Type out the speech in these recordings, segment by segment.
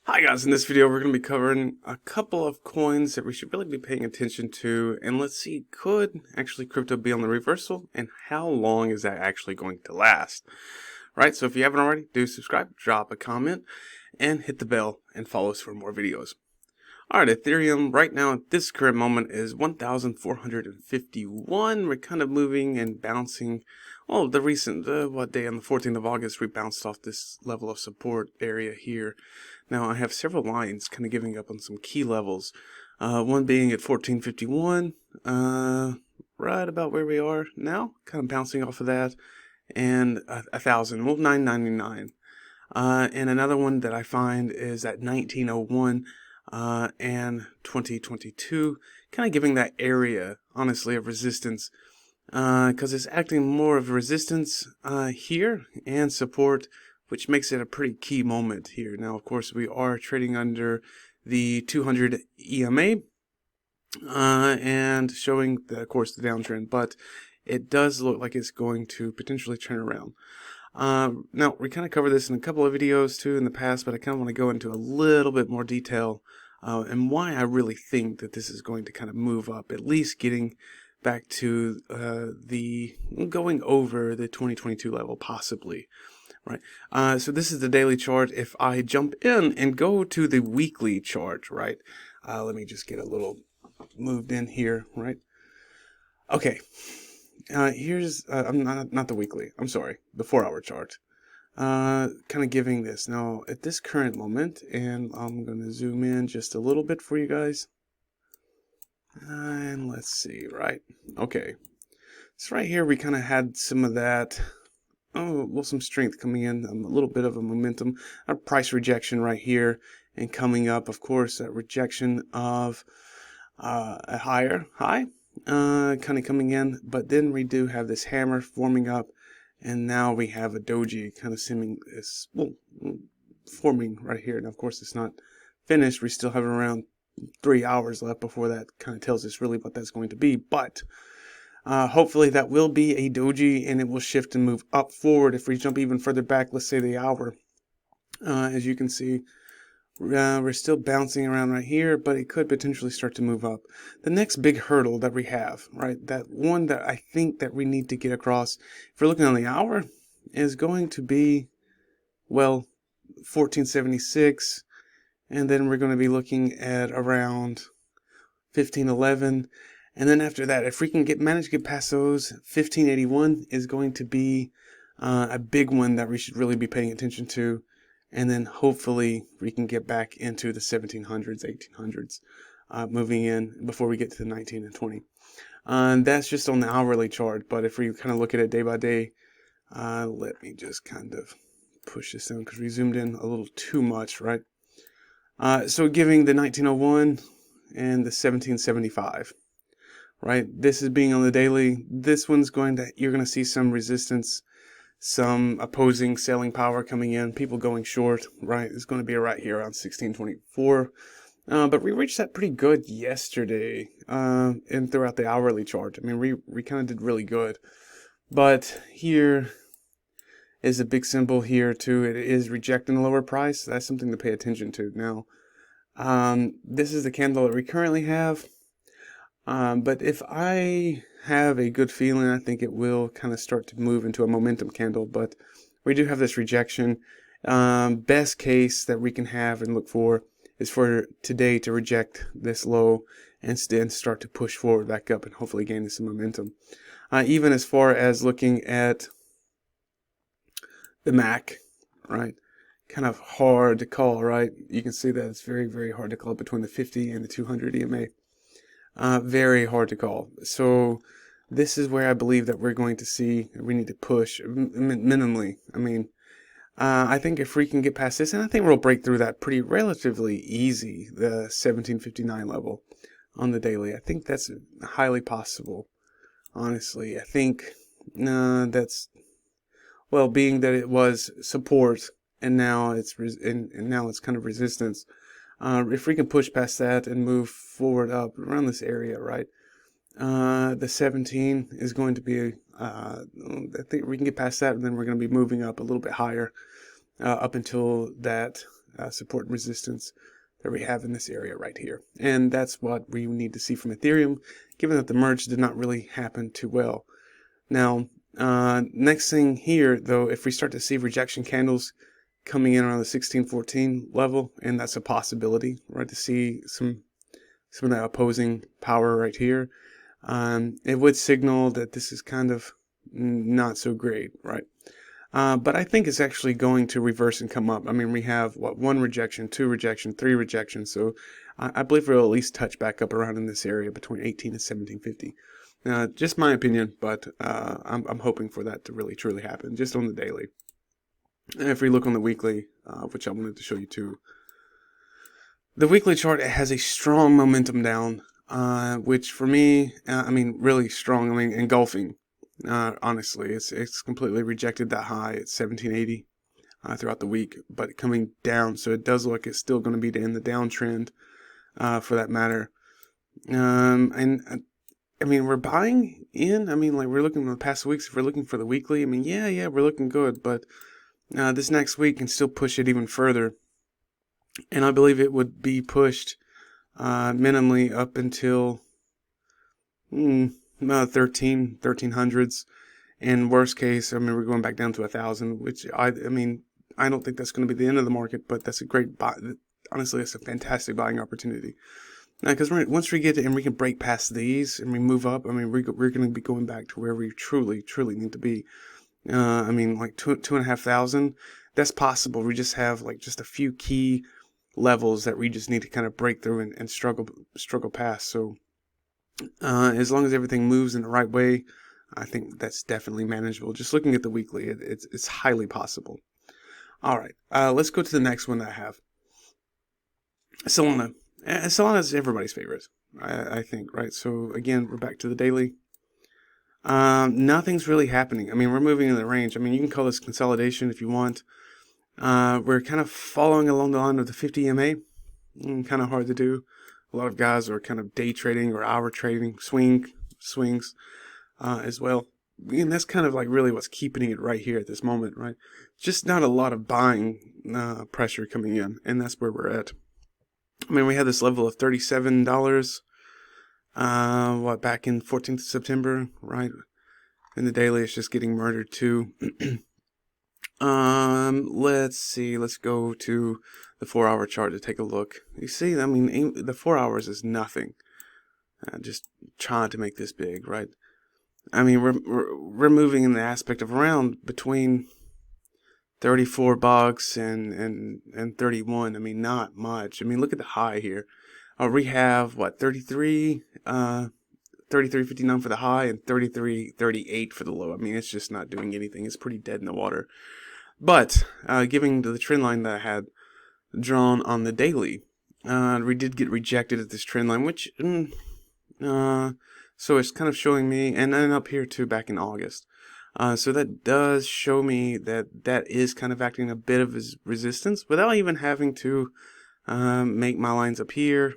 Hi guys, in this video we're going to be covering a couple of coins that we should really be paying attention to, and let's see, could actually crypto be on the reversal, and how long is that actually going to last? Right, so if you haven't already, do subscribe, drop a comment, and hit the bell, and follow us for more videos. Alright, Ethereum right now at this current moment is 1,451. We're kind of moving and bouncing. Well, the recent, what day, on the 14th of August, we bounced off this level of support area here. Now, I have several lines kind of giving up on some key levels. One being at 1451, right about where we are now, kind of bouncing off of that, and 1,000, well, 999. And another one that I find is at 1901 and 2022, kind of giving that area, honestly, of resistance, because it's acting more of resistance here and support, which makes it a pretty key moment here. Now, of course, we are trading under the 200 EMA and showing, of course, the downtrend, but it does look like it's going to potentially turn around. Now, we kind of covered this in a couple of videos too in the past, but I kind of want to go into a little bit more detail and why I really think that this is going to kind of move up, at least getting back to going over the 2022 level, possibly. Right. So this is the daily chart. If I jump in and go to the weekly chart, right? Let me just get a little moved in here, right? Okay. Here's I'm not the weekly. I'm sorry, the 4-hour chart. Kind of giving this now at this current moment, and I'm going to zoom in just a little bit for you guys. And let's see, right? Okay. So right here we kind of had some of that. Oh, well, some strength coming in, a little bit of a momentum, a price rejection right here, and coming up, of course, a rejection of a higher high, kind of coming in, but then we do have this hammer forming up, and now we have a doji kind of forming right here. And of course, it's not finished. We still have around 3 hours left before that kind of tells us really what that's going to be, but hopefully that will be a doji, and it will shift and move up forward. If we jump even further back, let's say the hour, as you can see, we're still bouncing around right here, but it could potentially start to move up. The next big hurdle that we have, right, that one that I think that we need to get across, if we're looking on the hour, is going to be, well, 1476, and then we're going to be looking at around 1511. And then after that, if we can manage to get past those, 1581 is going to be a big one that we should really be paying attention to. And then hopefully we can get back into the 1700s, 1800s, moving in before we get to the 19 and 20. That's just on the hourly chart. But if we kind of look at it day by day, let me just kind of push this down because we zoomed in a little too much, right? So giving the 1901 and the 1775. Right, this is being on the daily. This one's you're going to see some resistance, some opposing selling power coming in, people going short, right? It's going to be right here around 1624. But we reached that pretty good yesterday, and throughout the hourly chart. I mean, we kind of did really good. But here is a big symbol here too. It is rejecting a lower price. That's something to pay attention to. Now, this is the candle that we currently have. But if I have a good feeling, I think it will kind of start to move into a momentum candle. But we do have this rejection. Best case that we can have and look for is for today to reject this low and then start to push forward back up and hopefully gain some momentum. Even as far as looking at the MAC, right? Kind of hard to call, right? You can see that it's very, very hard to call between the 50 and the 200 EMA. Very hard to call. So this is where I believe that we're going to see, we need to push minimally. I mean, I think if we can get past this, and I think we'll break through that pretty relatively easy, the 1759 level on the daily. I think that's highly possible, honestly. I think that's, well, being that it was support and now it's and now it's kind of resistance. If we can push past that and move forward up around this area, right? The 17 is going to be, I think we can get past that, and then we're going to be moving up a little bit higher up until that support and resistance that we have in this area right here. And that's what we need to see from Ethereum, given that the merge did not really happen too well. Now, next thing here, though, if we start to see rejection candles coming in around the 1614 level, and that's a possibility, right, to see some of that opposing power right here, it would signal that this is kind of not so great, right? But I think it's actually going to reverse and come up. I mean, we have, what, 1 rejection, 2 rejection, 3 rejections, so I believe we'll at least touch back up around in this area between 18 and 1750. Just my opinion, but I'm hoping for that to really truly happen, just on the daily. And if we look on the weekly, which I wanted to show you too, the weekly chart has a strong momentum down, which for me, I mean, really strong. I mean, engulfing. Honestly, it's completely rejected that high at 1780 throughout the week, but coming down, so it does look like it's still going to be in the downtrend for that matter. And I mean, we're buying in. I mean, like, we're looking in the past weeks. If we're looking for the weekly, I mean, yeah, we're looking good, but this next week can still push it even further. And I believe it would be pushed minimally up until 1300s. And worst case, I mean, we're going back down to 1,000, which I mean, I don't think that's going to be the end of the market, but that's a great buy. Honestly, it's a fantastic buying opportunity. Because once we get to, and we can break past these and we move up, I mean, we're going to be going back to where we truly need to be. I mean, like 2,500. That's possible. We just have like just a few key levels that we just need to kind of break through and struggle past. So as long as everything moves in the right way, I think that's definitely manageable. Just looking at the weekly, it's highly possible. All right, let's go to the next one that I have. Solana. Solana is everybody's favorite, I think, right? So again, we're back to the daily. Nothing's really happening. I mean, we're moving in the range. I mean, you can call this consolidation if you want. We're kind of following along the line of the 50 EMA. Kind of hard to do. A lot of guys are kind of day trading or hour trading, swings as well. And that's kind of like really what's keeping it right here at this moment, right? Just not a lot of buying pressure coming in, and that's where we're at. I mean, we had this level of $37, back in 14th September, right? And the daily is just getting murdered too. Let's see, let's go to the 4-hour chart to take a look. You see, I mean, the 4 hours is nothing. Just trying to make this big, right? I mean, we're moving in the aspect of around between $34 and 31. I mean, not much. I mean, look at the high here. We have what, 33.59 for the high and 33.38 for the low. I mean, it's just not doing anything. It's pretty dead in the water. But giving to the trend line that I had drawn on the daily, we did get rejected at this trend line, which so it's kind of showing me, and then up here too back in August. So that does show me that is kind of acting a bit of as resistance without even having to make my lines up here.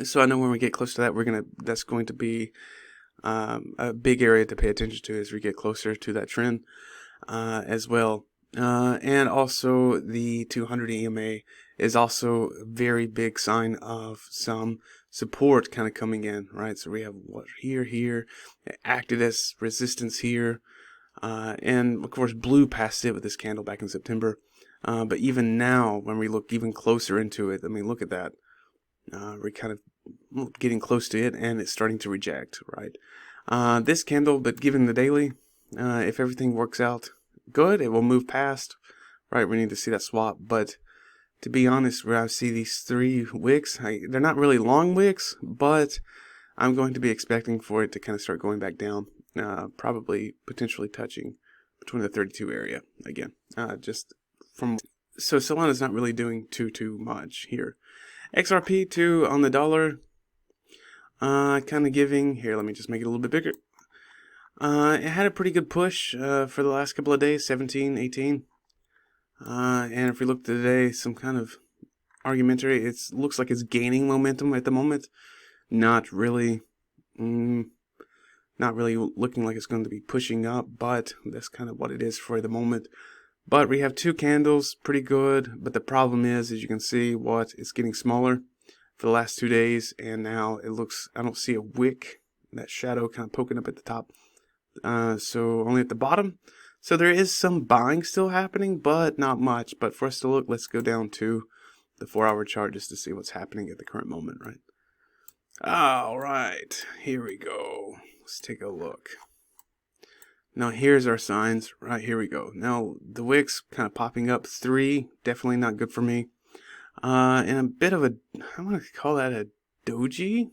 So I know when we get close to that, that's going to be a big area to pay attention to as we get closer to that trend as well. And also the 200 EMA is also a very big sign of some support kind of coming in, right? So we have what here, it acted as resistance here, and of course blue past it with this candle back in September. But even now, when we look even closer into it, I mean, look at that. We're kind of getting close to it, and it's starting to reject, right? This candle, but given the daily, if everything works out good, it will move past, right? We need to see that swap, but to be honest, where I see these 3 wicks, they're not really long wicks, but I'm going to be expecting for it to kind of start going back down, probably potentially touching between the 32 area again. So Solana's not really doing too much here. XRP too on the dollar, kind of giving here. Let me just make it a little bit bigger. It had a pretty good push for the last couple of days, 17, 18. And if we look today, some kind of argumentary, it looks like it's gaining momentum at the moment. Not really looking like it's going to be pushing up, but that's kind of what it is for the moment. But we have 2 candles, pretty good. But the problem is, as you can see, it's getting smaller for the last 2 days, and now it looks, I don't see a wick, that shadow kind of poking up at the top. So only at the bottom. So there is some buying still happening, but not much. But for us to look, let's go down to the 4-hour chart just to see what's happening at the current moment, right? All right, here we go. Let's take a look. Now here's our signs, right? Here we go. Now the wicks kind of popping up, 3, definitely not good for me. And a bit of a, I'm going to call that a doji.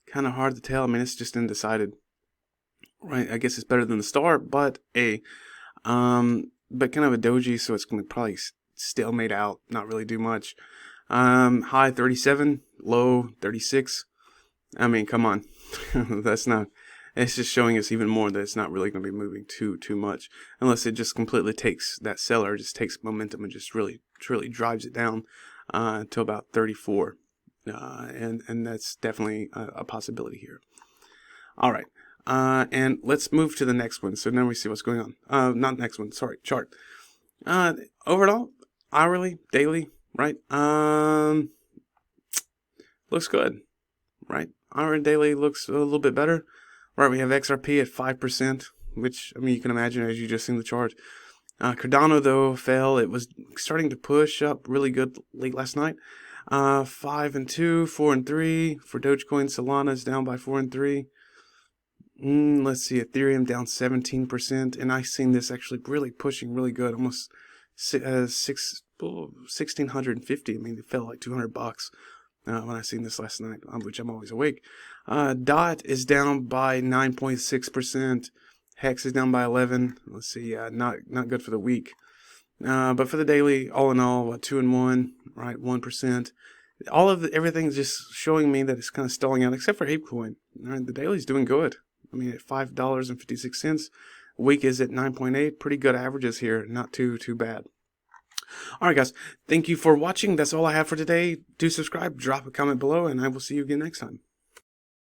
Kind of hard to tell. I mean, it's just undecided, right? I guess it's better than the star, but but kind of a doji, so it's going to probably stalemate out, not really do much. High 37, low 36. I mean, come on. That's not, it's just showing us even more that it's not really going to be moving too much, unless it just completely takes that seller, just takes momentum and just really drives it down to about 34. And that's definitely a possibility here. All right. And let's move to the next one. So now we see what's going on. Not next one, sorry, chart. Overall, hourly, daily, right? Looks good, right? Hourly, daily looks a little bit better. Right, we have XRP at 5%, which, I mean, you can imagine as you just seen the chart. Cardano, though, fell. It was starting to push up really good late last night. 5 and 2, 4 and 3 for Dogecoin. Solana is down by 4 and 3. Let's see, Ethereum down 17%, and I've seen this actually really pushing really good, almost 1,650. I mean, it fell like $200 when I seen this last night, which I'm always awake. DOT is down by 9.6%. Hex is down by 11. Let's see, not good for the week. But for the daily, all in all, 2 and 1, right? 1%. Everything's just showing me that it's kind of stalling out, except for ApeCoin. Right, the daily's doing good. I mean, at $5.56. Week is at 9.8. Pretty good averages here. Not too bad. All right, guys. Thank you for watching. That's all I have for today. Do subscribe, drop a comment below, and I will see you again next time.